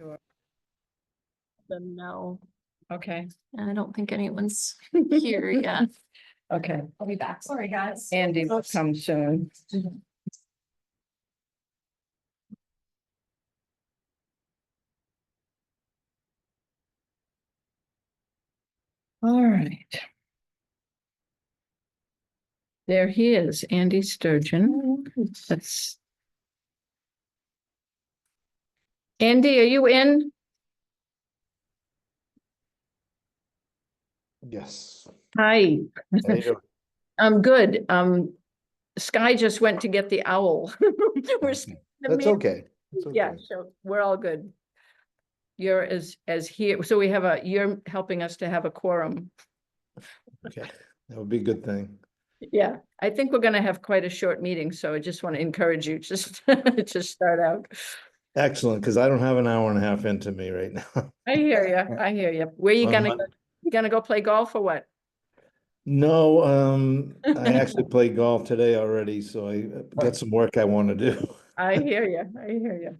Sure. Them know. Okay, And I don't think anyone's here yet. okay. I'll be back. Sorry, guys. Andy will come soon. All right. There he is, Andy Sturgeon. Let's. Andy, are you in? Yes. Hi, How you doing? I'm good. Sky just went to get the owl. We're Okay. That's okay. It's Yeah, okay. so we're all good. You're as here, so we have you're helping us to have a quorum. Okay. That would be a good thing. Yeah, I think we're gonna have quite a short meeting, so I just want to encourage you just to start out. Excellent, because I don't have an hour and a half into me right now. I hear you, I hear you. Where you gonna go? You gonna go play golf or what? No, I actually played golf today already, so I got some work I want to do. I hear you, I hear you.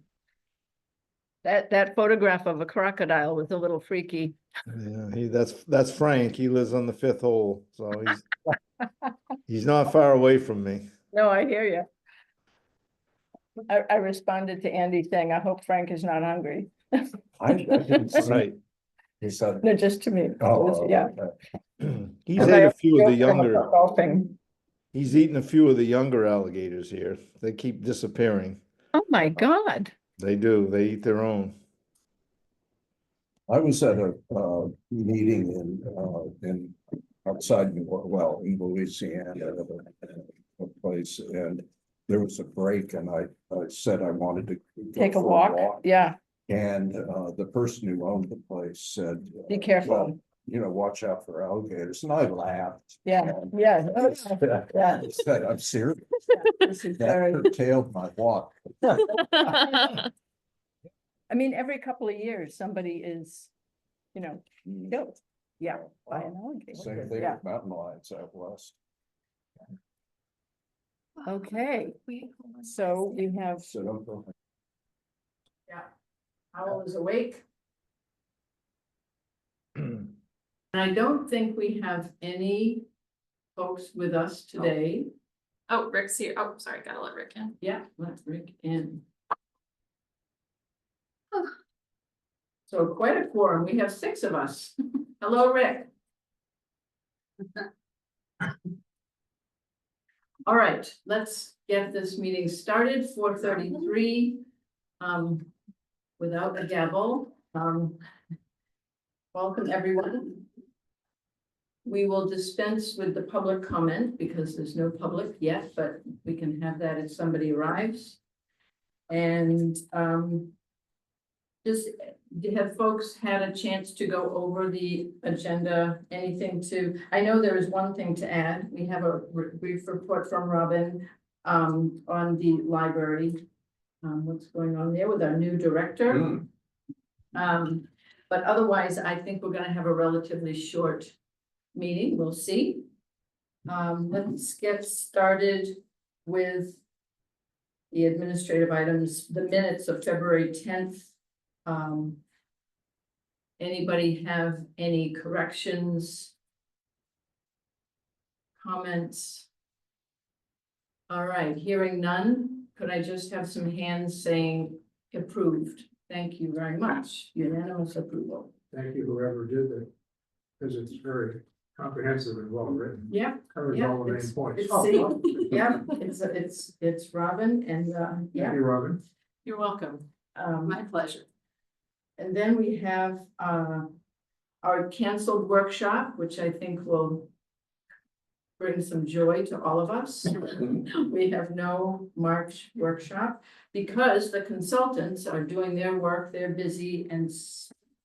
That photograph of a crocodile was a little freaky. Yeah, that's Frank. He lives on the 5th hole, so he's not far away from me. No, I hear you. I responded to Andy saying, I hope Frank is not hungry. I didn't see. Right. He said, No, just to me. oh, Yeah. okay. He's And ate I a few of the joked him younger, about golfing. he's eaten a few of the younger alligators here. They keep disappearing. Oh, my God. They do. They eat their own. I was at a meeting in outside in Louisiana at a place, and there was a break, and I said I wanted to go Take a for walk. Yeah, And the person who owned the place said, be careful. well, you know, watch out for alligators. And I laughed. Yeah, And yeah. Oh, I yeah. said, I'm serious. This is That very, curtailed my walk. I mean, every couple of years, somebody is, killed. Yeah, by an alligator. Same thing Yeah, with mountain lions out west. okay. So we have, So don't go. yeah, Owl is awake. And I don't think we have any folks with us today. Oh, Rick's here. Oh, sorry, gotta let Rick in. Yeah, let Rick in. So quite a quorum. We have 6 of us. Hello, Rick. All right, let's get this meeting started. 4:33. Without a gavel. Welcome, everyone. We will dispense with the public comment because there's no public yet, but we can have that if somebody arrives. And just have folks had a chance to go over the agenda, anything to, I know there is one thing to add. We have a brief report from Robin on the library. What's going on there with our new director. But otherwise, I think we're gonna have a relatively short meeting. We'll see. Let's get started with the administrative items, the minutes of February 10th. Anybody have any corrections? Comments? All right, hearing none, could I just have some hands saying approved? Thank you very much. Unanimous approval. Thank you, whoever did that, because it's very comprehensive and well written, Yeah, covers yeah, all the main it's, points. yeah, it's Robin and, yeah, Thank you, Robin. You're welcome. My pleasure. and then we have, our canceled workshop, which I think will bring some joy to all of us. We have no March workshop because the consultants are doing their work, they're busy, and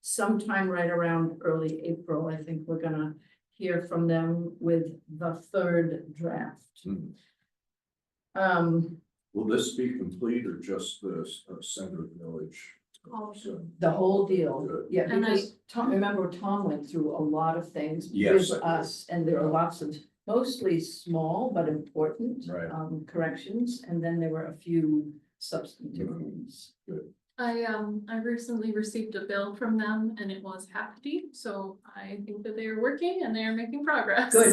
sometime right around early April, I think we're gonna hear from them with the 3rd draft. Will this be complete or just the center village? The whole deal, Good. yeah, And because remember Tom went through a lot of things Yes, with I did. us, and there are lots of mostly small but important Right. corrections, and then there were a few substantive ones. Good. I recently received a bill from them and it was hefty, so I think that they are working and they are making progress. Good,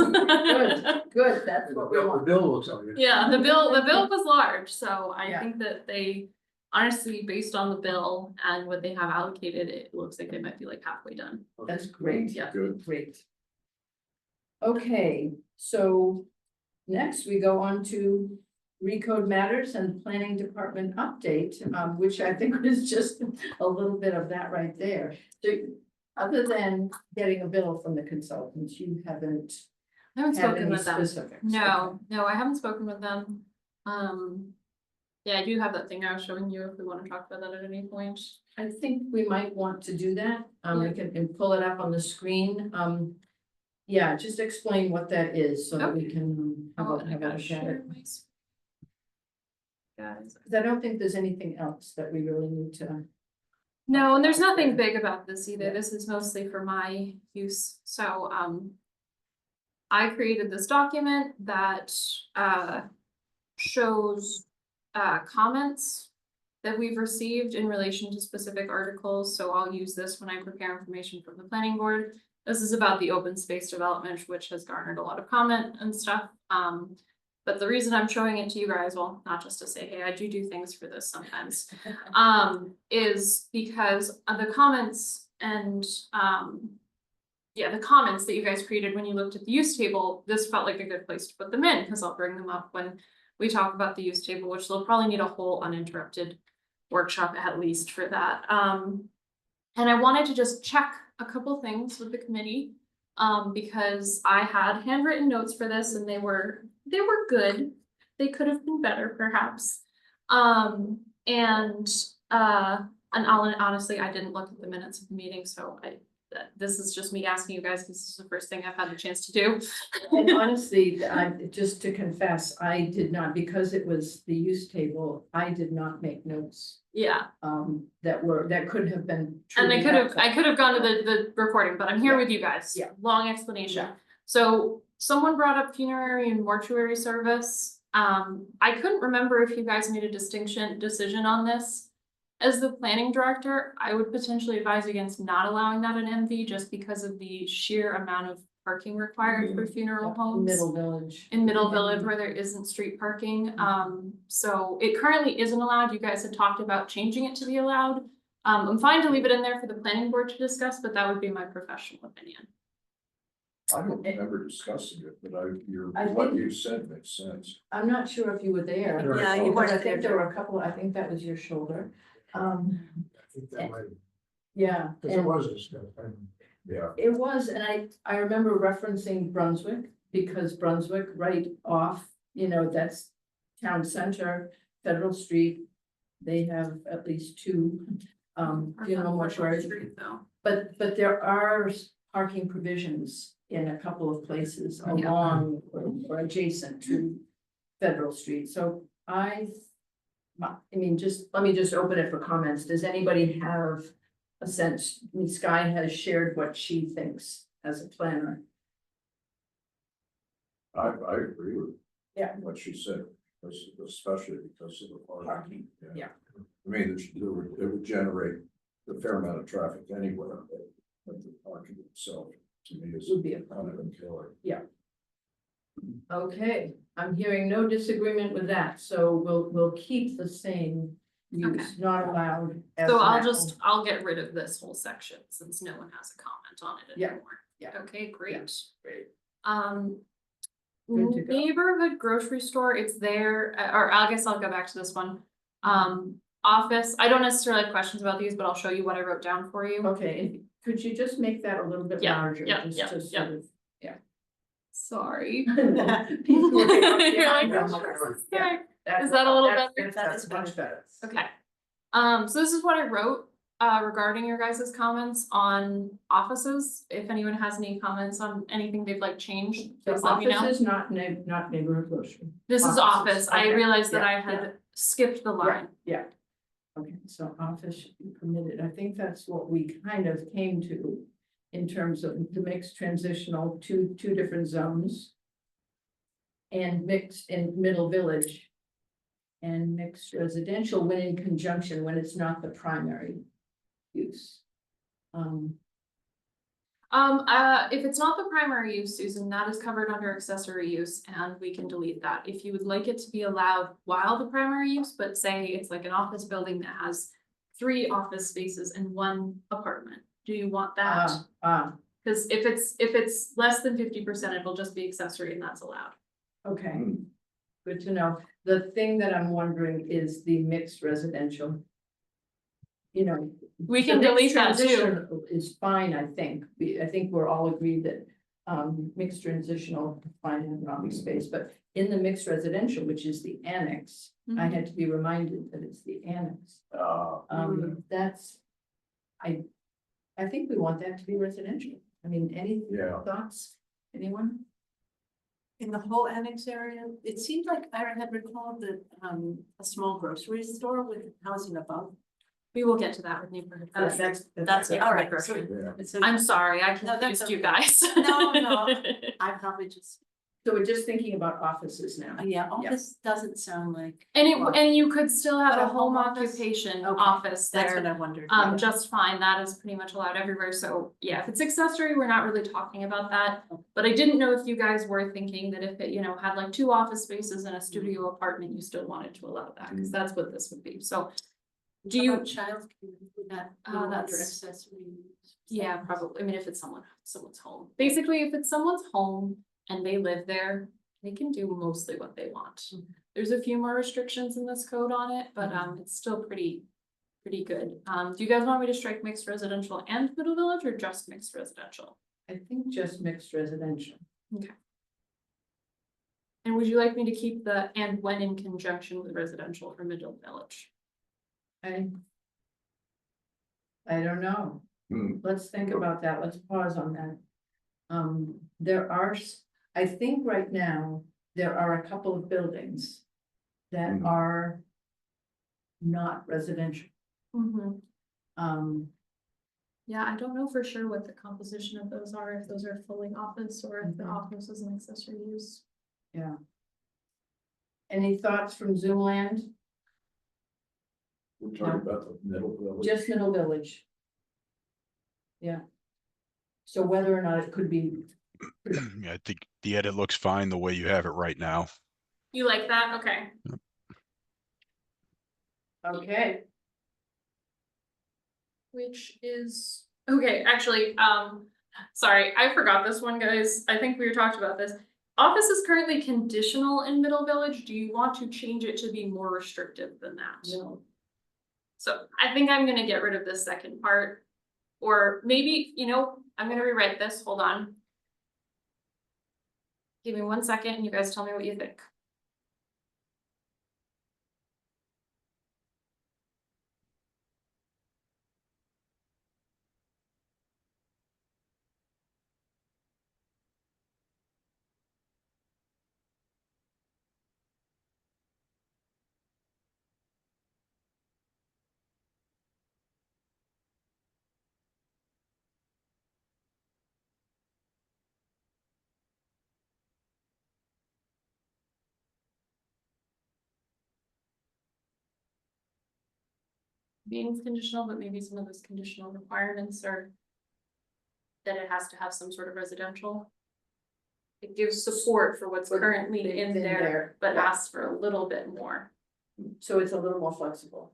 good, that's what we The want. bill will tell you. Yeah, the bill was large, so I Yeah. think that they, honestly, based on the bill and what they have allocated, it looks like they might be like halfway done. That's great. Yeah. Good. Great. Okay, so next we go on to Recode Matters and Planning Department update, which I think is just a little bit of that right there. So, other than getting a bill from the consultants, you haven't I haven't had spoken any with them. specifics. No, I haven't spoken with them. Yeah, I do have that thing I was showing you if we want to talk about that at any point. I think we might want to do that. We Yeah. can and pull it up on the screen. Yeah, just explain what that is so that we can have Oh, a and I have a gotta look at share it. my guys. 'Cause I don't think there's anything else that we really need to. No, and there's nothing big about this either. Yeah. This is mostly for my use, so, I created this document that, shows, comments that we've received in relation to specific articles, so I'll use this when I prepare information from the planning board. This is about the open space development, which has garnered a lot of comment and stuff. But the reason I'm showing it to you guys, well, not just to say, hey, I do things for this sometimes, is because of the comments and, yeah, the comments that you guys created when you looked at the use table, this felt like a good place to put them in, because I'll bring them up when we talk about the use table, which they'll probably need a whole uninterrupted workshop at least for that. And I wanted to just check a couple things with the committee, because I had handwritten notes for this and they were good. They could have been better perhaps. Honestly, I didn't look at the minutes of the meeting, so this is just me asking you guys, because this is the first thing I've had the chance to do. And honestly, just to confess, I did not, because it was the use table, I did not make notes. Yeah, That could have been. and I truly could have gone to the recording, but I'm here Yeah. with you guys. Yeah. Long explanation. Yeah. So someone brought up funerary and mortuary service. I couldn't remember if you guys made a decision on this. As the planning director, I would potentially advise against not allowing that in MV just because of the sheer amount of parking required for funeral homes. Middle Village. In Middle Village where there isn't street parking. So it currently isn't allowed. You guys had talked about changing it to be allowed. I'm fine to leave it in there for the planning board to discuss, but that would be my professional opinion. I don't remember discussing it, but I what think- you said makes sense. I'm not sure if you were there. Yeah, you Because I weren't think there. there were a couple, I think that was your shoulder. I think that might, Yeah. because it and- was discussed, Yeah. It was, and I remember referencing Brunswick, because Brunswick right off, that's town center, Federal Street. They have at least two, funeral mortuaries, Though. but there are parking provisions in a couple of places along or adjacent to Federal Street, so let me just open it for comments. Does anybody have a sense? I mean, Skye has shared what she thinks as a planner. I agree with. Yeah. What she said, especially because of the parking. Parking, yeah. I mean, it would generate a fair amount of traffic anywhere, but the parking itself, to me, is Would be a kind of a killer. Okay, I'm hearing no disagreement with that, so we'll keep the same Okay. use, not allowed. as So an I'll get rid of this whole section since no one has a comment on it Yeah, anymore. yeah. Okay, great. Great. Good to go. Neighborhood grocery store, it's there, or I guess I'll go back to this one. Office, I don't necessarily have questions about these, but I'll show you what I wrote down for you. Okay, and could you just make that a little bit Yeah, larger? yeah, just yeah, to sort of- Sorry. People are like, You're like, "Yeah, "Okay." that- Is that a little that's- better? That's much better. Okay, so this is what I wrote, regarding your guys' comments on offices. If anyone has any comments on anything they'd like changed, So please let me know. office is not neighborhood grocery. This is offices, office. I okay, realized that yeah, I had skipped the line. Yeah. Okay, so office should be permitted. I think that's what we kind of came to in terms of the mixed transitional, two different zones. And mixed in Middle Village. and mixed residential when in conjunction, when it's not the primary use. If it's not the primary use, Susan, that is covered under accessory use and we can delete that. If you would like it to be allowed while the primary use, but say it's like an office building that has 3 office spaces and 1 apartment, do you want that? Cause if it's less than 50%, it'll just be accessory and that's allowed. Okay, good to know. The thing that I'm wondering is the mixed residential. You know. We can the delete mixed that too. transition is fine, I think. I think we're all agreed that mixed transitional fine in an office space, but in the mixed residential, which is the annex, I had to be reminded that it's the annex. That's, I think we want that to be residential. I mean, any Yeah. thoughts, anyone? In the whole annex area, it seemed like I had recalled that a small grocery store with housing above. We will get to that with neighborhood. That's all all right. right. So Yeah. I'm sorry, I No, that's confused you okay. guys. No. I probably just, So we're just thinking about offices now. yeah, office doesn't sound like. And you could still have But a a home home office? occupation Okay, office That's what there. I wondered. Just fine, that is pretty much allowed everywhere, so yeah, if it's accessory, we're not really talking about that. But I didn't know if you guys were thinking that if it, you know, had like 2 office spaces and a studio apartment, you still wanted to allow that, because that's what this would be, so. Do How you, about childcare, would that go under that's- accessory use? yeah, probably, I mean, if it's someone's home, basically, if it's someone's home and they live there, they can do mostly what they want. There's a few more restrictions in this code on it, but it's still pretty good. Do you guys want me to strike mixed residential and middle village or just mixed residential? I think just mixed residential. And would you like me to keep the and when in conjunction with residential for middle village? I don't know. Hmm. Let's think about that. Let's pause on that. There are, I think right now, there are a couple of buildings that Mhm. are not residential. Yeah, I don't know for sure what the composition of those are, if those are fully office or if the Mhm. office is an accessory use. Yeah. Any thoughts from Zoomland? We're talking about the middle village. Just middle village. Yeah. So whether or not it could be, Yeah, I think the edit looks fine the way you have it right now. You like that? Okay. okay, Which is, okay, actually, sorry, I forgot this one, guys. I think we talked about this. Office is currently conditional in Middle Village. Do you want to change it to be more restrictive than that? no, So I think I'm gonna get rid of this second part. Or maybe, you know, I'm gonna rewrite this, hold on. Give me 1 second and you guys tell me what you think. Being conditional, but maybe some of those conditional requirements are that it has to have some sort of residential. It gives support for what's currently in there, but yeah. asks for a little bit more. So it's a little more flexible.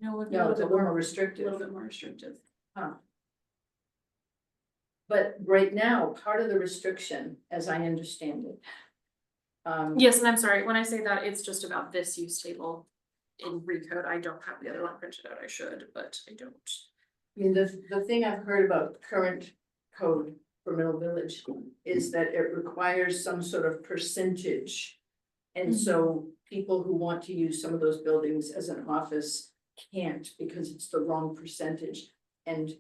No, No, it's a little more a restrictive. little bit more restrictive. But right now, part of the restriction, as I understand it. Yes, and I'm sorry, when I say that, it's just about this use table in Recode. I don't have the other one printed out. I should, but I don't. I mean, the thing I've heard about current code for Middle Village is that it requires some sort of percentage. And so people who want to use some of those buildings as an office can't because it's the wrong percentage. And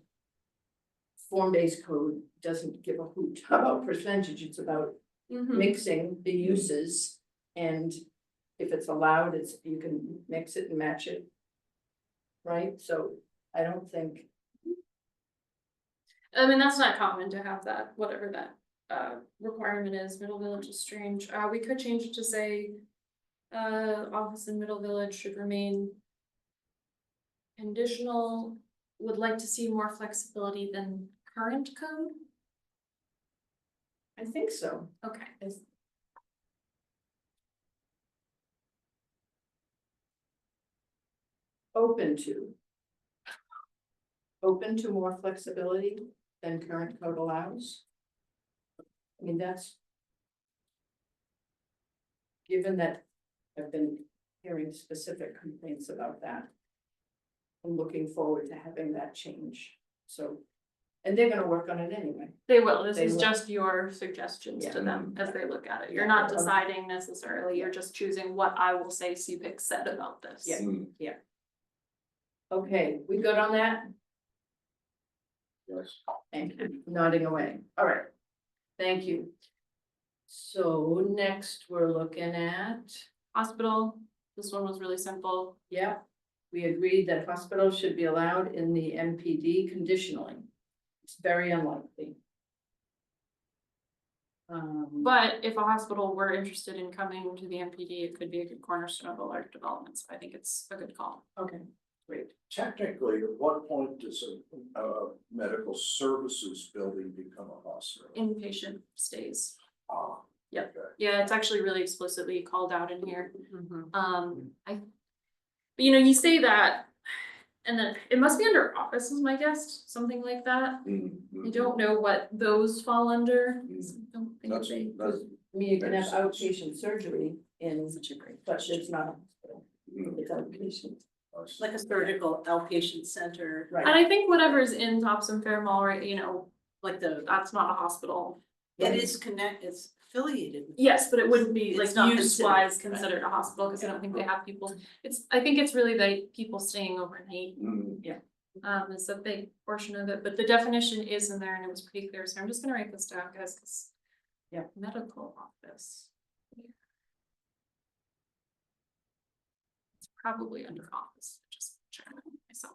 form-based code doesn't give a hoot about percentage. It's about mixing the uses. And if it's allowed, you can mix it and match it. Right? So I don't think. I mean, that's not common to have that, whatever that requirement is. Middle Village is strange. We could change it to say office in Middle Village should remain conditional, would like to see more flexibility than current code. I think so. Okay. Open to. Open to more flexibility than current code allows. I mean, that's. Given that I've been hearing specific complaints about that. I'm looking forward to having that change, so. And they're gonna work on it anyway. They will, this They is will. just your suggestions to Yeah. them as they look at it, you're Yeah. not deciding necessarily, you're just choosing what I will say CPIC said about this. Yeah. Okay, we good on that? Yes. Thank you, nodding away, all right, thank you. So next, we're looking at, Hospital, this one was really simple, yeah, we agreed that hospitals should be allowed in the MPD conditionally. It's very unlikely. but if a hospital were interested in coming to the MPD, it could be a good cornerstone of a large development, so I think it's a good call. Okay, great. Technically, at what point does a medical services building become a hospital? Inpatient stays, Ah. Yep. Okay. yeah, it's actually really explicitly called out in here. Mhm. But you know, you say that, and then it must be under office is my guess, something like that. I don't know what those fall under. So I don't think That's, they, that's. I mean, you can have Makes sense. outpatient surgery in, such a great but question. it's not a hospital, it's outpatient. Like a surgical outpatient center, And Right, I think whatever's in Topsham Fair Mall, right, you know, like the, that's not a hospital. it is it's affiliated. with- Yes, but it wouldn't be like It's not use wise considered, considered a hospital, cause I don't think they have people. I think it's really the people staying overnight. Is a big portion of it, but the definition is in there and it was pretty clear, so I'm just gonna write this down, guys, cause. Yeah. Medical office. It's probably under office, just checking myself.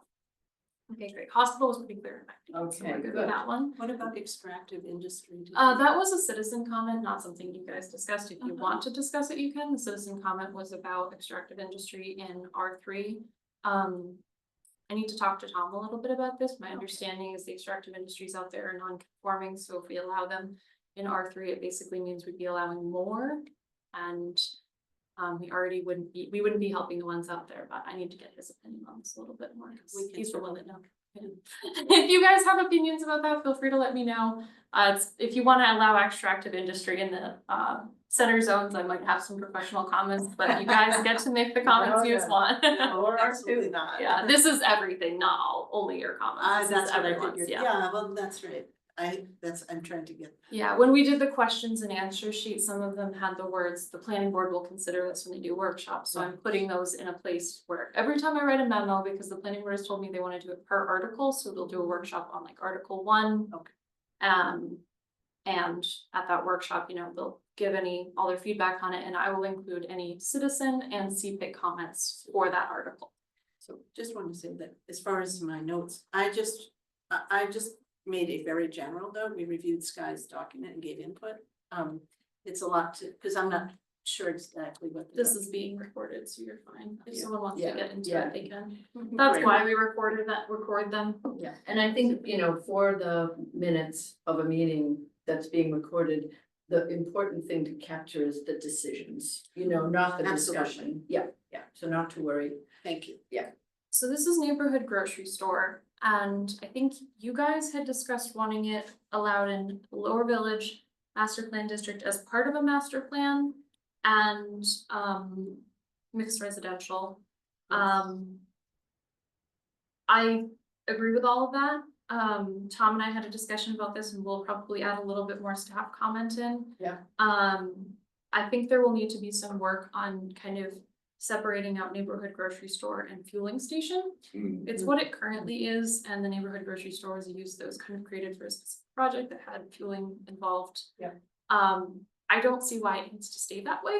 Okay, great, hospital was pretty clear. So okay, we're good with good. that one. What about extractive industry? That was a citizen comment, not something you guys discussed. If you Okay. want to discuss it, you can. The citizen comment was about extractive industry in R3. I need to talk to Tom a little bit about this. My understanding is the extractive industries out there are non-conforming, so if we allow them in R3, it basically means we'd be allowing more. And we wouldn't be helping the ones out there, but I need to get his opinion on this a little bit more, because he's the one that knows. If you guys have opinions about that, feel free to let me know. If you wanna allow extractive industry in the center zones, I might have some professional comments, but you guys get to make the comments you want. No, absolutely not. Yeah, this is everything, not only your comments, this is That's what I everyone's, figured, yeah. yeah, well, that's right, I'm trying to get. Yeah, when we did the questions and answer sheet, some of them had the words, the planning board will consider this when they do workshops, so I'm putting those in a place where every time I write a memo, because the planning board has told me they wanna do it per article, so they'll do a workshop on like Article 1. Okay. And at that workshop, you know, they'll give all their feedback on it, and I will include any citizen and CPIC comments for that article. So just wanted to say that as far as my notes, I just made a very general note. We reviewed Sky's document and gave input. It's a lot to, because I'm not sure exactly what. This is being recorded, so you're fine. If Yeah. someone wants to Yeah. get into Yeah. it, they can. Mhm. That's Great. why we record them. Yeah, and I think, you know, for the minutes of a meeting that's being recorded, the important thing to capture is the decisions, you know, not the Absolutely. discussion. Yeah, so not to worry. Thank you. So this is neighborhood grocery store, and I think you guys had discussed wanting it allowed in Lower Village Master Plan District as part of a master plan and mixed residential. I agree with all of that. Tom and I had a discussion about this, and we'll probably add a little bit more staff comment in. Yeah. I think there will need to be some work on kind of separating out neighborhood grocery store and fueling station. It's what it currently is, and the neighborhood grocery store was a use that was kind of created for a specific project that had fueling involved. Yeah. I don't see why it needs to stay that way.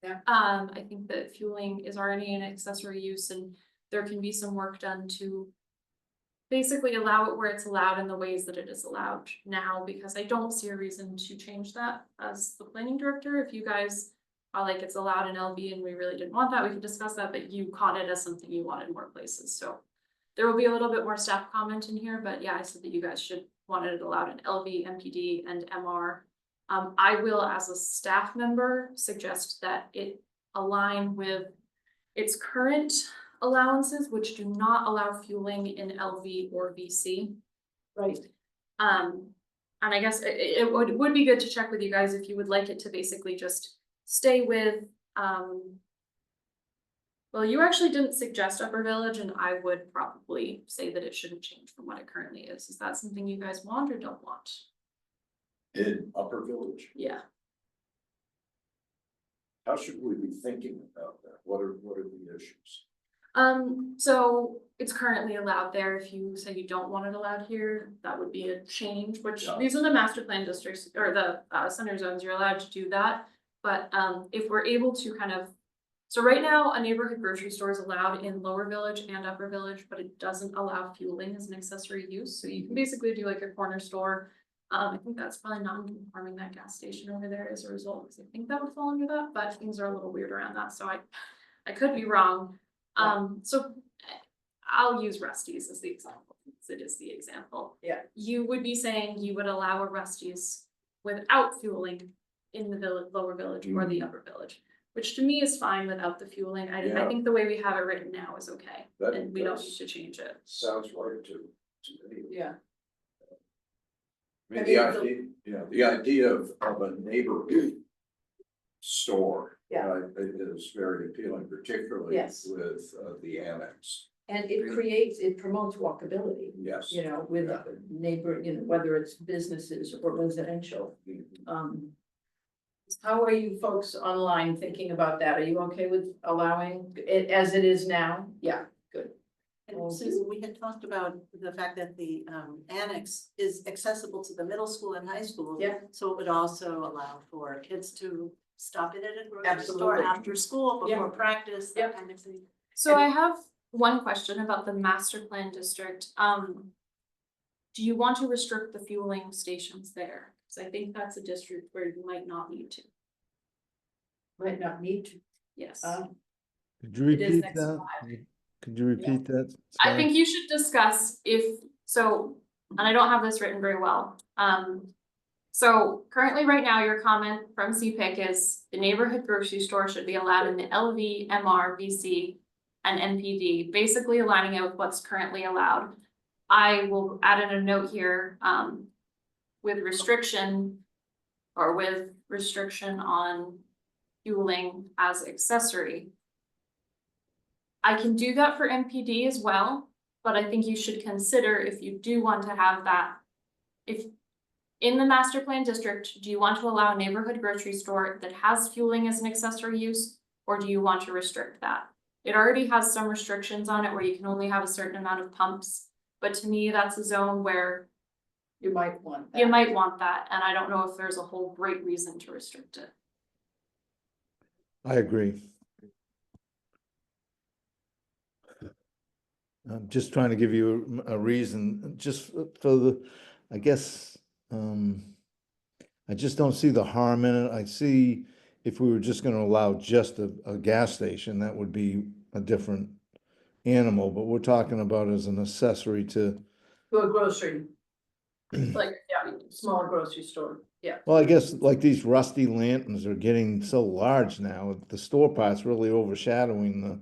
Yeah. I think that fueling is already an accessory use, and there can be some work done to basically allow it where it's allowed in the ways that it is allowed now, because I don't see a reason to change that as the planning director. If you guys like it's allowed in LV and we really didn't want that, we could discuss that, but you caught it as something you wanted more places, so. There will be a little bit more staff comment in here, but yeah, I said that you guys should want it allowed in LV, MPD, and MR. I will, as a staff member, suggest that it align with its current allowances, which do not allow fueling in LV or VC. Right. And I guess it would be good to check with you guys if you would like it to basically just stay with, well, you actually didn't suggest Upper Village, and I would probably say that it shouldn't change from what it currently is. Is that something you guys want or don't want? In Upper Village, Yeah. how should we be thinking about that? What are the issues? So it's currently allowed there. If you say you don't want it allowed here, that would be a change, which Yeah. these are the master plan districts or the center zones, you're allowed to do that. But if we're able to kind of, so right now, a neighborhood grocery store is allowed in Lower Village and Upper Village, but it doesn't allow fueling as an accessory use. So you can basically do like a corner store. I think that's probably non-conforming, that gas station over there as a result, because I think that would fall under that, but things are a little weird around that, so I could be wrong. So I'll use Rusty's as the example, because it is the example. Yeah. You would be saying you would allow a Rusty's without fueling in the Lower Village or the Upper Village, which to me is fine without the fueling. I Yeah. think the way we have it written now is okay, That- and we don't that's- need to change it. Sounds right to me. Yeah. I mean, the idea of a neighborhood store. Yeah. Is very appealing, particularly Yes. with the annex, And it promotes walkability, yes. you know, with neighbor, you know, whether it's businesses or residential. How are you folks online thinking about that? Are you okay with allowing it as it is now? Yeah, good. And Susan, we had talked about the fact that the annex is accessible to the middle school and high school. Yeah. So it would also allow for kids to stop in at a grocery store Absolutely. after school, Yeah. before practice, Yeah. that kind of thing. So I have one question about the master plan district. Do you want to restrict the fueling stations there? Cause I think that's a district where you might not need to. Might not need to. Yes. Could you It is repeat next that? slide. Could you repeat that? I Scott? think you should discuss if, so, and I don't have this written very well. So currently, right now, your comment from CPIC is the neighborhood grocery store should be allowed in the LV, MR, VC, and NPD, basically aligning it with what's currently allowed. I will add in a note here, with restriction on fueling as accessory. I can do that for MPD as well, but I think you should consider if you do want to have that. If in the master plan district, do you want to allow a neighborhood grocery store that has fueling as an accessory use? Or do you want to restrict that? It already has some restrictions on it where you can only have a certain amount of pumps. But to me, that's a zone where You might want that. you might want that, and I don't know if there's a whole great reason to restrict it. I agree. I'm just trying to give you a reason, just for the, I guess, I just don't see the harm in it. I see if we were just gonna allow just a gas station, that would be a different animal, but we're talking about as an accessory to, To a grocery. Like, yeah, small grocery store, yeah. well, I guess like these rusty lanterns are getting so large now, the store part's really overshadowing the.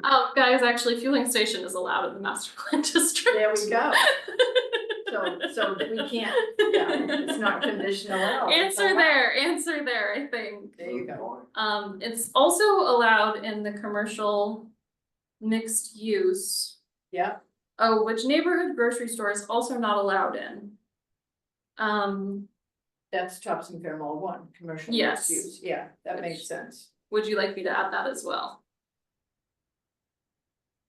Oh, guys, actually, fueling station is allowed in the master plan district. There we go. So we can't, yeah, it's not conditional at all. It's Answer allowed. there, I think. There you go. It's also allowed in the commercial mixed use. Yeah, Oh, which neighborhood grocery store is also not allowed in. that's Topsham Fair Mall 1, commercial Yes. mixed use, yeah, that makes sense. Would you like me to add that as well?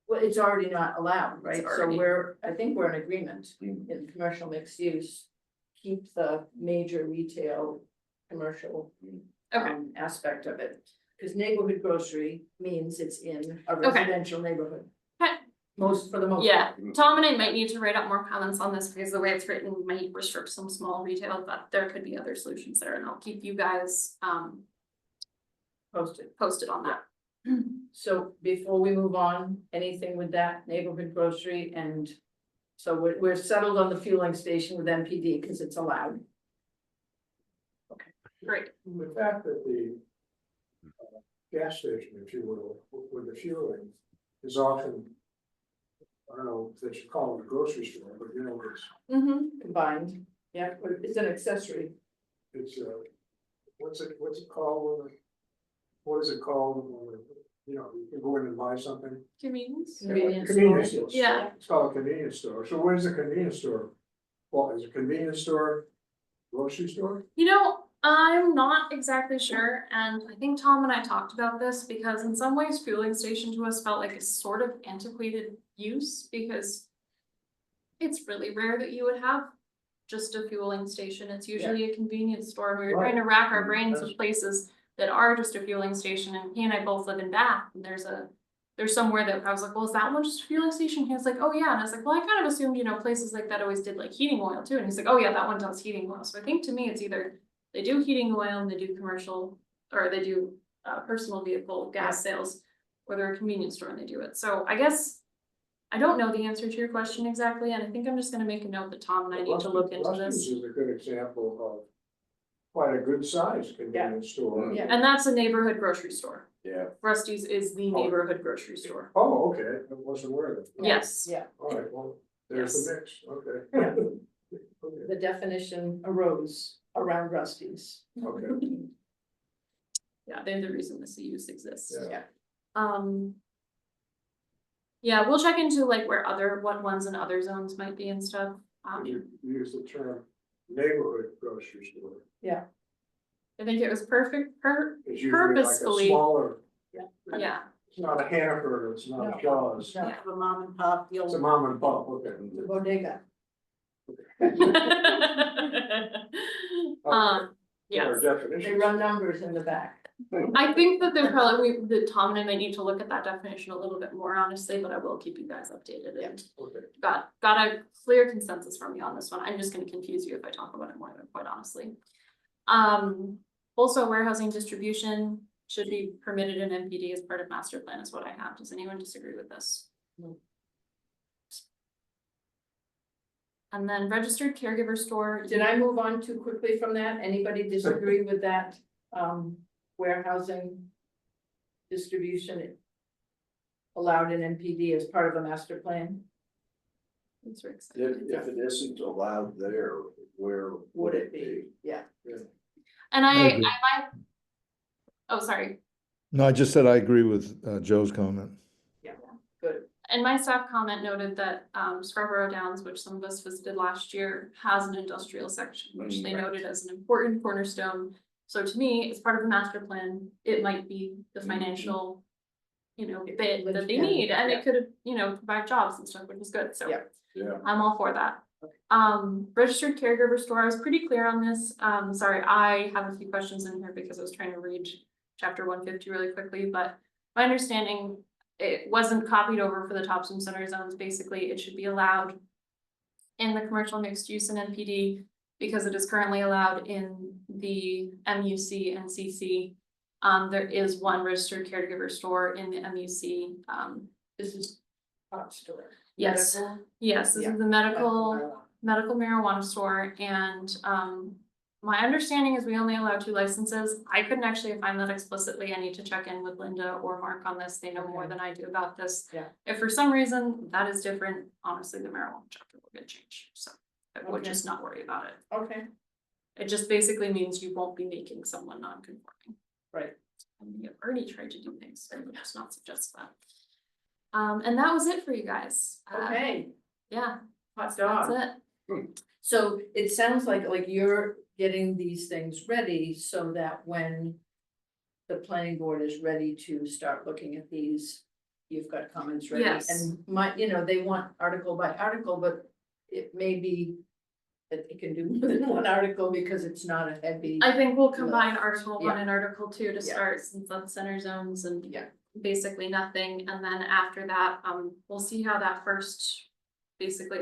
Well, it's already not allowed, right? It's So already- I think we're in agreement in commercial mixed use. Keep the major retail, commercial Okay, aspect of it. Cause neighborhood grocery means it's in a Okay. residential neighborhood. Okay. For the most. yeah, part. Tom and I might need to write up more comments on this because the way it's written might restrict some small retail, but there could be other solutions there, and I'll keep you guys posted on that. So before we move on, anything with that neighborhood grocery and so we're settled on the fueling station with MPD because it's allowed. Great. The fact that the gas station, if you will, with the fueling is often, I don't know if they should call it a grocery store, but you know, Combined, yeah, but it's an accessory. it's what's it called? What is it called? You know, you can go in and buy something. Convenience? Convenience store. Yeah. It's called a convenience store. So what is a convenience store? Well, is a convenience store grocery store? You know, I'm not exactly sure, and I think Tom and I talked about this because in some ways fueling station to us felt like a sort of antiquated use because it's really rare that you would have just a fueling station. It's usually a convenience store. And we were trying to rack our brains with places that are just a fueling station, and he and I both live in Bath, and there's somewhere that I was like, well, is that one just a fueling station? He was like, oh yeah, and I was like, well, I kind of assumed, you know, places like that always did like heating oil too, and he's like, oh yeah, that one does heating oil. So I think to me, it's either they do heating oil and they do commercial, or they do personal vehicle gas sales, or they're a convenience store and they do it. So I guess I don't know the answer to your question exactly, and I think I'm just gonna make a note that Tom and I need to look into Rusty's this. is a good example of quite a good sized convenience store. Yeah. And that's a neighborhood grocery store. Yeah. Rusty's is the neighborhood grocery store. Oh, okay, I wasn't aware of it. Yes. Yeah, All right, well, there's the mix, okay. Yeah. Okay, the definition arose around Rusty's. okay, Yeah, they're the reason this use exists. yeah. Yeah, we'll check into like what ones in other zones might be and stuff. You use the term neighborhood grocery store. I think it was It's usually like a Purposefully. smaller, yeah. it's not a Hannaford, it's not No. a Shaw's. No. Have a mom and pop, the It's a old, mom and pop, okay. The bodega. Yes. Or They definitions. run numbers in the back. I think that they're probably, that Tom and I might need to look at that definition a little bit more honestly, but I will keep you guys updated and Okay. got a clear consensus from you on this one. I'm just gonna confuse you if I talk about it more, quite honestly. Also warehousing distribution should be permitted in MPD as part of master plan is what I have. Does anyone disagree with this? No. And then registered caregiver store. Did I move on too quickly from that? Anybody disagree with that? Warehousing distribution allowed in MPD as part of a master plan? Thanks, Rick. If it isn't allowed there, where Would it be? Yeah. And I I agree. might, oh, sorry. No, I just said I agree with Joe's comment. Good. And my staff comment noted that Scarborough Downs, which some of us visited last year, has an industrial section, which they noted as an important cornerstone. So to me, as part of the master plan, it might be the financial, you know, bit that they need, and it could, you know, provide jobs and stuff, which is good, so. Yeah. Yeah. I'm all for that. Registered caregiver store, I was pretty clear on this. Sorry, I have a few questions in here because I was trying to read chapter 150 really quickly, but my understanding, it wasn't copied over for the Topsham Center zones. Basically, it should be allowed in the commercial mixed use in NPD because it is currently allowed in the MUC and CC. There is one registered caregiver store in the MUC. This is pot store. Yes, Medical? yes, this Yeah. is the medical marijuana store, and my understanding is we only allow 2 licenses. I couldn't actually find that explicitly. I need to check in with Linda or Mark on this. They know more than I do about this. Yeah. If for some reason that is different, honestly, the marijuana chapter will get changed, so I would Okay. just not worry about it. Okay, It just basically means you won't be making someone non-conforming. right. And we have already tried to do things, so I would just not suggest that. And that was it for you guys. Okay, Yeah, hot that's dog. it. So it sounds like you're getting these things ready so that when the planning board is ready to start looking at these, you've got comments ready. Yes. And they want article by article, but it may be that they can do more than one article because it's not a heavy. I think we'll combine article 1 Yeah. and article 2 to Yeah. start, since that's center zones and Yeah. basically nothing, and then after that, we'll see how that first. Basically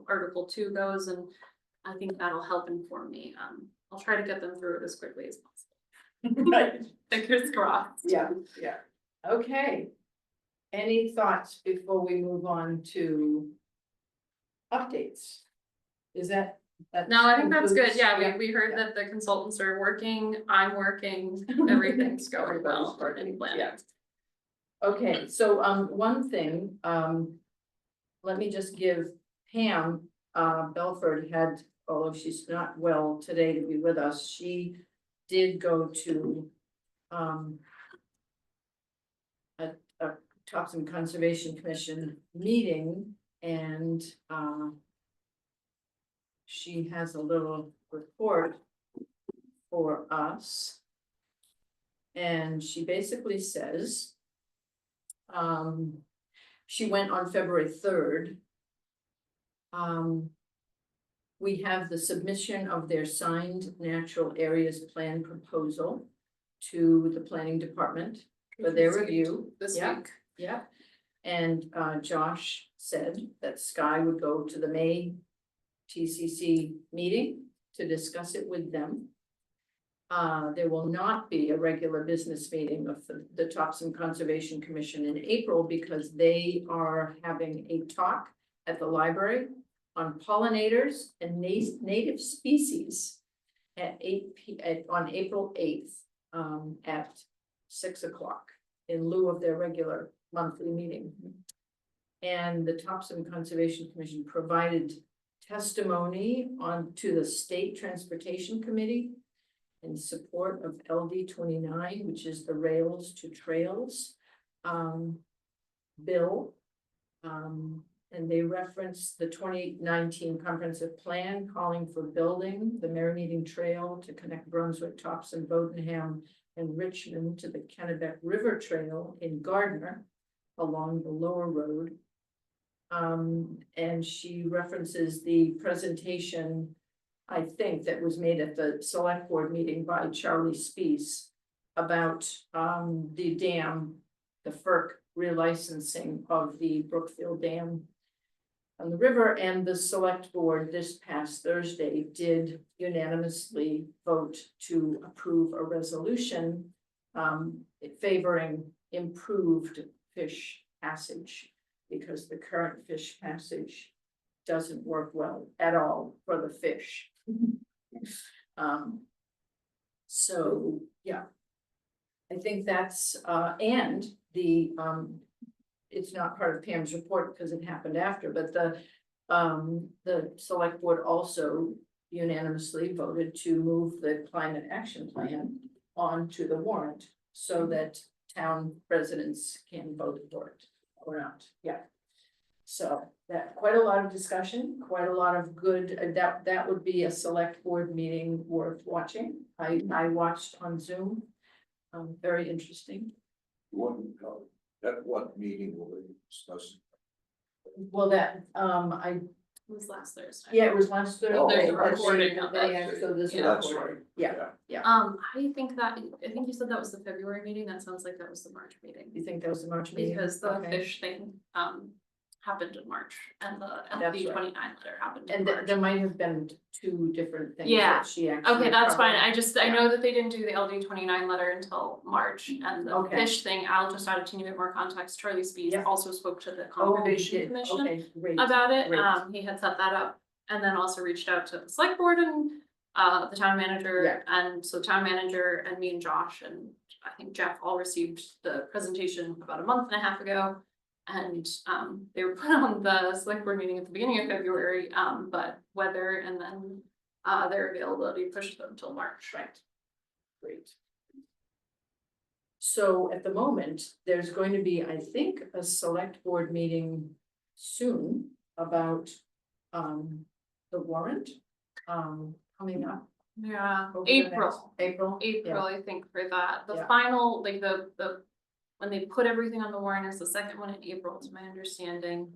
article 2 goes, and I think that'll help inform me, I'll try to get them through it as quickly as possible. Right. Fingers crossed. Yeah, yeah, okay. Any thoughts before we move on to updates? Is that? No, I think that's good. concludes- Yeah, we heard that the consultants are working, I'm working, everything's going well in planning. Yeah. Okay, so, one thing, let me just give Pam, Belford had, although she's not well today to be with us, she did go to, a Topsham Conservation Commission meeting, and, she has a little report for us. And she basically says, she went on February 3rd. We have the submission of their signed natural areas plan proposal to the planning department for their review. This Yeah. week. Yeah, and Josh said that Sky would go to the May TCC meeting to discuss it with them. There will not be a regular business meeting of the Topsham Conservation Commission in April because they are having a talk at the library on pollinators and native species at on April 8th, at 6 o'clock in lieu of their regular monthly meeting. And the Topsham Conservation Commission provided testimony to the State Transportation Committee in support of LD 29, which is the Rails to Trails bill. And they reference the 2019 comprehensive plan calling for building the Merrymeeting Trail to connect Brunswick, Topsham, Bodenham, and Richmond to the Kennebec River Trail in Gardner along the lower road. And she references the presentation, I think, that was made at the select board meeting by Charlie Spees about the dam, the FERC relicensing of the Brookfield Dam on the river, and the select board this past Thursday did unanimously vote to approve a resolution favoring improved fish passage, because the current fish passage doesn't work well at all for the fish. So, yeah. I think that's, and the, it's not part of Pam's report because it happened after, but the select board also unanimously voted to move the climate action plan onto the warrant so that town residents can vote for it or not, yeah. So that, quite a lot of discussion, quite a lot of good, that would be a select board meeting worth watching. I watched on Zoom, very interesting. At what meeting will they discuss? Well, that, It was last Thursday. yeah, it was last Thursday. Oh, there's a recording of it. Yeah, so this Yeah. is recorded, yeah, I think you said that was the February meeting, that sounds like that was the March meeting. you think that was the March meeting? Because the Okay. fish thing, happened in March, and the That's LD right. 29 letter happened in And March. there might have been two different things Yeah. that she actually. Okay, that's fine, covered. I know that they didn't do the LD 29 letter until March, and the Okay. fish thing, I'll just add a teeny bit more context, Charlie Spees Yeah. also spoke to the Oh, he Conservation did. Commission Okay, great. about it, Great. he had set that up, and then also reached out to the select board and the town manager, Yeah. and so town manager and me and Josh and I think Jeff all received the presentation about a month and a half ago. And they were put on the select board meeting at the beginning of February, but weather and then their availability pushed them till March. Right. Great. So at the moment, there's going to be, I think, a select board meeting soon about the warrant coming up. Yeah, over the next- April, April. April, I think for that, the Yeah. final, like the, when they put everything on the warrant is the second one in April, to my understanding.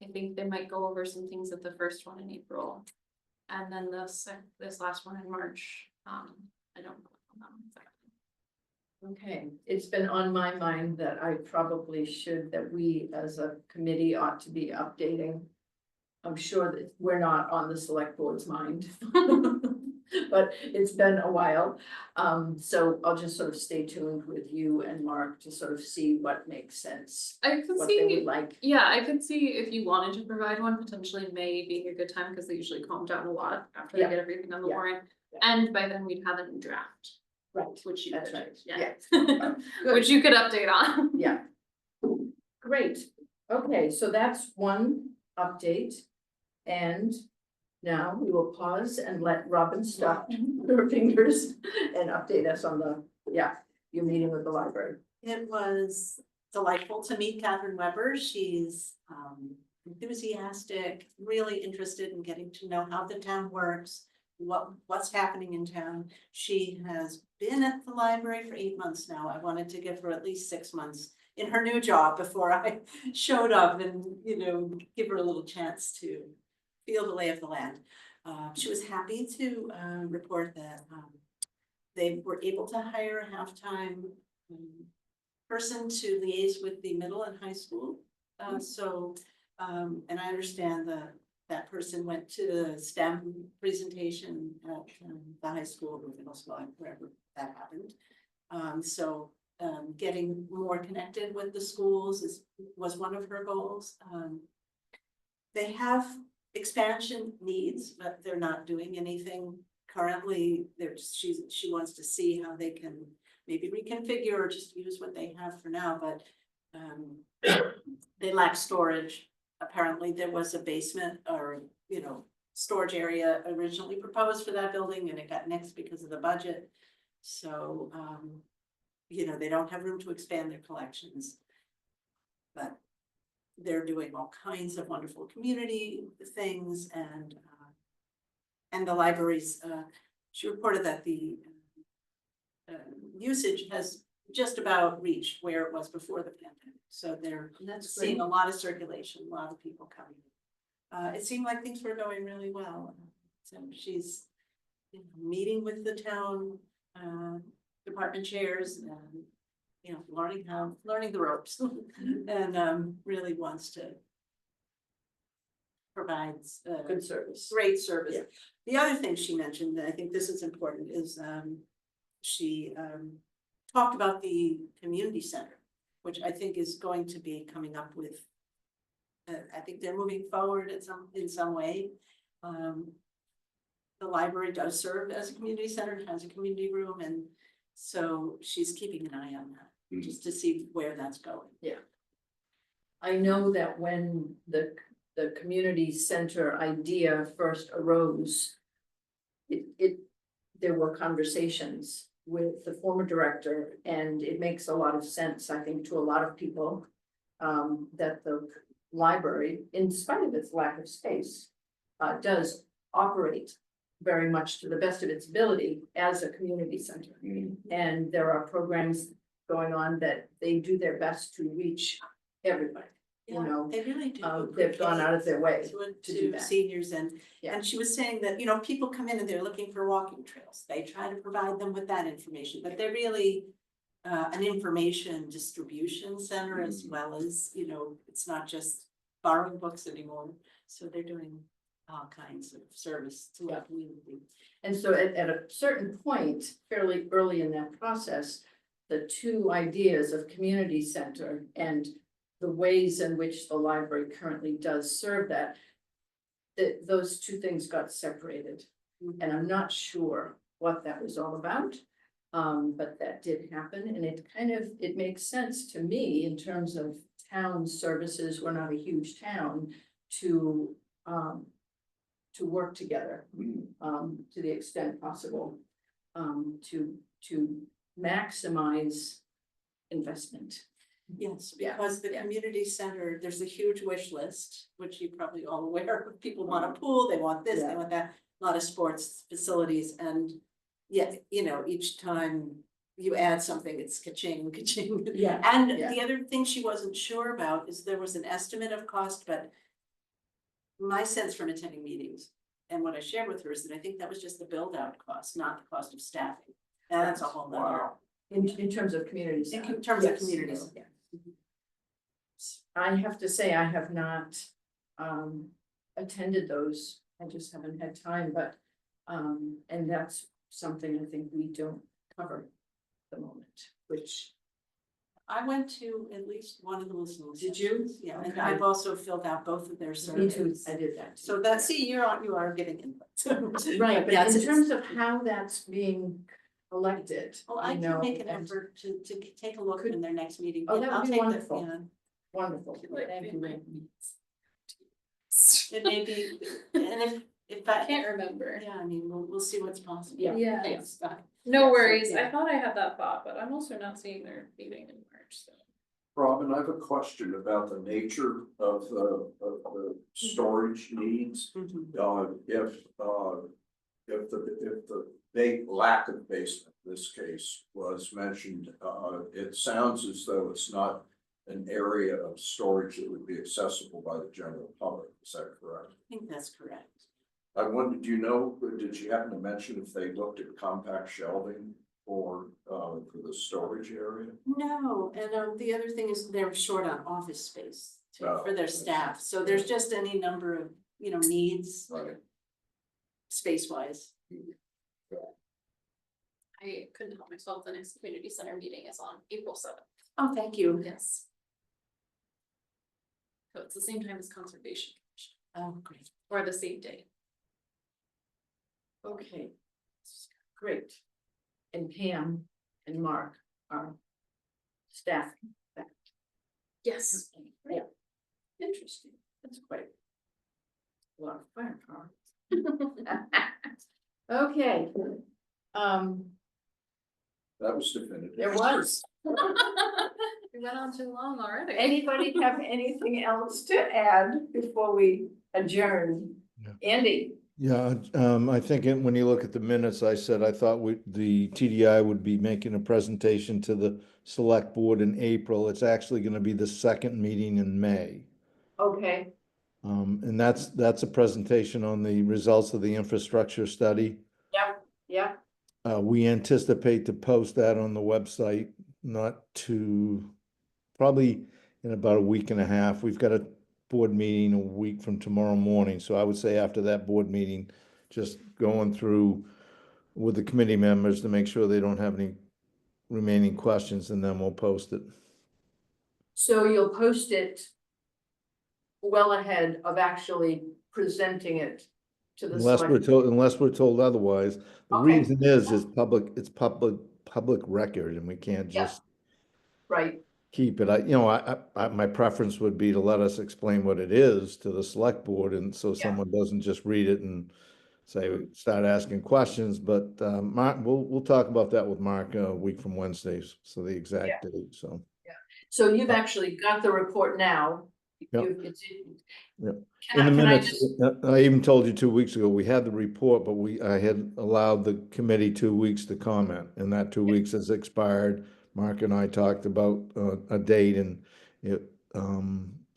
I think they might go over some things at the first one in April. And then this last one in March, I don't know on that one exactly. Okay, it's been on my mind that I probably should, that we as a committee ought to be updating. I'm sure that we're not on the select board's mind. but it's been a while. So I'll just sort of stay tuned with you and Mark to sort of see what makes sense, I could what they would see, like. yeah, I could see if you wanted to provide one, potentially May being a good time, because they usually calm down a lot after they Yeah. get everything on the Yeah. warrant. Yeah. And by then we'd have a new draft, Right, which you that's could, right, yeah. Good. Which you could update on. Yeah. Great, okay, so that's one update. And now we will pause and let Robin stop her fingers and update us on the, your meeting with the library. It was delightful to meet Catherine Weber. She's enthusiastic, really interested in getting to know how the town works, what's happening in town. She has been at the library for 8 months now. I wanted to give her at least 6 months in her new job before I showed up and, give her a little chance to feel the lay of the land. She was happy to report that they were able to hire a half-time person to liaise with the middle and high school. And I understand that person went to the STEM presentation at the high school or middle school, wherever that happened. Getting more connected with the schools was one of her goals. They have expansion needs, but they're not doing anything currently. She wants to see how they can maybe reconfigure or just use what they have for now, but they lack storage. Apparently there was a basement or, storage area originally proposed for that building and it got nixed because of the budget. So, they don't have room to expand their collections. But they're doing all kinds of wonderful community things and the libraries, she reported that the usage has just about reached where it was before the pandemic. So they're seeing a lot of circulation, a lot of people coming. It seemed like things were going really well. So she's meeting with the town department chairs and learning the ropes and really wants to provide Good service. great service. Yeah. The other thing she mentioned, and I think this is important, is she talked about the community center, which I think is going to be coming up with. I think they're moving forward in some way. The library does serve as a community center, it has a community room, and so she's keeping an eye on that, just to see where that's going. Yeah. I know that when the community center idea first arose, there were conversations with the former director, and it makes a lot of sense, I think, to a lot of people, that the library, in spite of its lack of space, does operate very much to the best of its ability as a community center. And there are programs going on that they do their best to reach everybody. They really do. They've gone out of their way to do to that. seniors and Yeah. she was saying that, people come in and they're looking for walking trails. They try to provide them with that information, but they're really an information distribution center as well as, it's not just borrowing books anymore. So they're doing all kinds of service to the community. And so at a certain point, fairly early in that process, the two ideas of community center and the ways in which the library currently does serve that, those two things got separated. And I'm not sure what that was all about, but that did happen, and it makes sense to me in terms of town services. We're not a huge town to work together, to the extent possible, to maximize investment. Yes, because the community center, there's a huge wish list, which you're probably all aware of. People want a pool, they want this, they want that, a lot of sports facilities, and yet, each time you add something, it's ka-ching, ka-ching. Yeah. And the other thing she wasn't sure about is there was an estimate of cost, but my sense from attending meetings and what I shared with her is that I think that was just the build out cost, not the cost of staffing. And that's a whole nother. In terms of community center. In terms of communities. Yeah. I have to say, I have not attended those. I just haven't had time, but And that's something I think we don't cover at the moment, which, I went to at least one of those. little Did you? sessions, yeah, and Okay. I've also filled out both of their me too, surveys. I did that. Too. So that, see, you are getting input. Right, but Yes, in it's- terms of how that's being collected, Well, I you can know, make an and- effort to take a look in their next meeting. Oh, and that would I'll be take the- wonderful. yeah. Wonderful, Like, thank it you. might It may be, and if I I, can't remember. yeah, I mean, we'll see what's possible. Yeah. Yeah. Thanks, bye. No Yeah, worries. yeah. I thought I had that thought, but I'm also not seeing their meeting in March, so. Robin, I have a question about the nature of the storage needs. Mhm. If the lack of basement, in this case, was mentioned, it sounds as though it's not an area of storage that would be accessible by the general public, is that correct? I think that's correct. I wondered, did you happen to mention if they looked at compact shelving for the storage area? No, and the other thing is they're short on office space Oh, for their okay. staff, so there's just any number of, needs Right. space wise. I couldn't help myself. The next community center meeting is on April 7th. Oh, thank you. Yes. So it's the same time as conservation, Commission, Oh, great. or the same day. Okay, great. And Pam and Mark are staff. Yes. Yeah, interesting, that's quite a lot of firepower. Okay, That was definitive. there was. We went on too long already. Anybody have anything else to add before we adjourn? Yeah. Andy? Yeah, I think when you look at the minutes, I said I thought the TDI would be making a presentation to the select board in April. It's actually gonna be the second meeting in May. Okay, And that's a presentation on the results of the infrastructure study. yeah, We anticipate to post that on the website, probably in about a week and a half. We've got a board meeting a week from tomorrow morning, so I would say after that board meeting, just going through with the committee members to make sure they don't have any remaining questions, and then we'll post it. so you'll post it well ahead of actually presenting it to the select. Unless we're told otherwise. The Okay. reason is it's public record, and we can't Yeah. just Right, keep it. My preference would be to let us explain what it is to the select board, and so someone doesn't just read it and start asking questions, but, Mark, we'll talk about that with Mark a week from Wednesdays, so the exact date, so. so you've actually got the report now. Yep. Can In the I minutes, just, I even told you 2 weeks ago, we had the report, but I had allowed the committee 2 weeks to comment, and that 2 weeks has expired. Mark and I talked about a date, and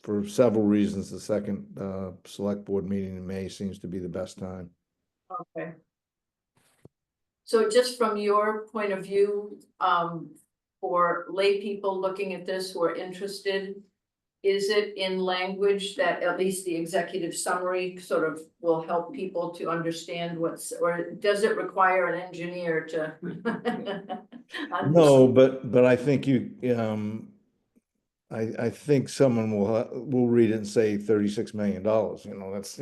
for several reasons, the second select board meeting in May seems to be the best time. okay. So just from your point of view, for lay people looking at this who are interested, is it in language that at least the executive summary sort of will help people to understand or does it require an engineer to? No, but I think I think someone will read it and say $36 million, that's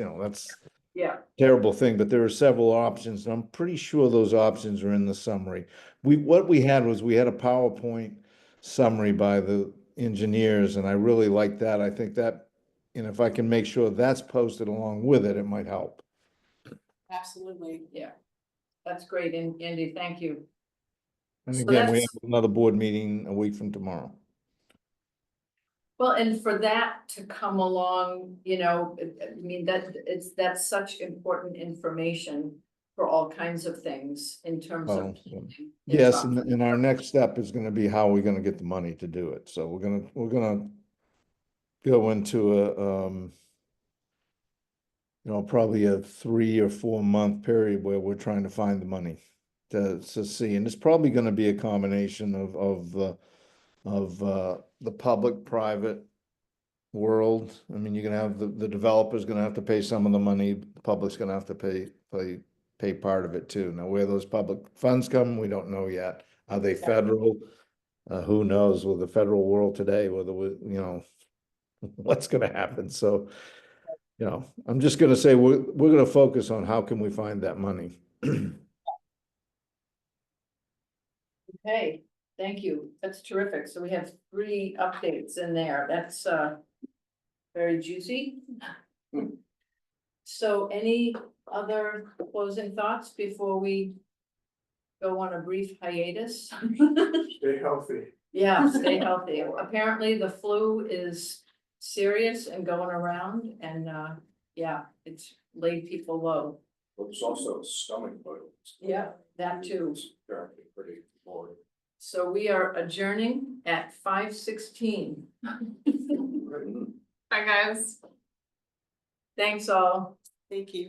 Yeah, terrible thing, but there are several options, and I'm pretty sure those options are in the summary. What we had a PowerPoint summary by the engineers, and I really like that. I think that, and if I can make sure that's posted along with it, it might help. Absolutely. yeah, that's great, and Andy, thank you. And So again, we that's- have another board meeting a week from tomorrow. Well, and for that to come along, I mean, that's such important information for all kinds of things in terms Oh, of. yes, and our next step is gonna be how we're gonna get the money to do it. So we're gonna go into probably a 3 or 4 month period where we're trying to find the money to see, and it's probably gonna be a combination of the public-private world. I mean, you're gonna have the developer's gonna have to pay some of the money, the public's gonna have to pay pay part of it too. Now, where those public funds come, we don't know yet. Are they federal? Who knows with the federal world today, whether we, you know, what's gonna happen, so. You know, I'm just gonna say, we're gonna focus on how can we find that money. Okay, thank you. That's terrific. So we have 3 updates in there. That's very juicy. So any other closing thoughts before we go on a brief hiatus? Stay healthy. Yeah, stay healthy. Apparently the flu is serious and going around and yeah, it's laid people low. But there's also a stomach bug. Yeah, that too. Apparently pretty boring. So we are adjourning at 5:16. Bye, guys. Thanks all. Thank you.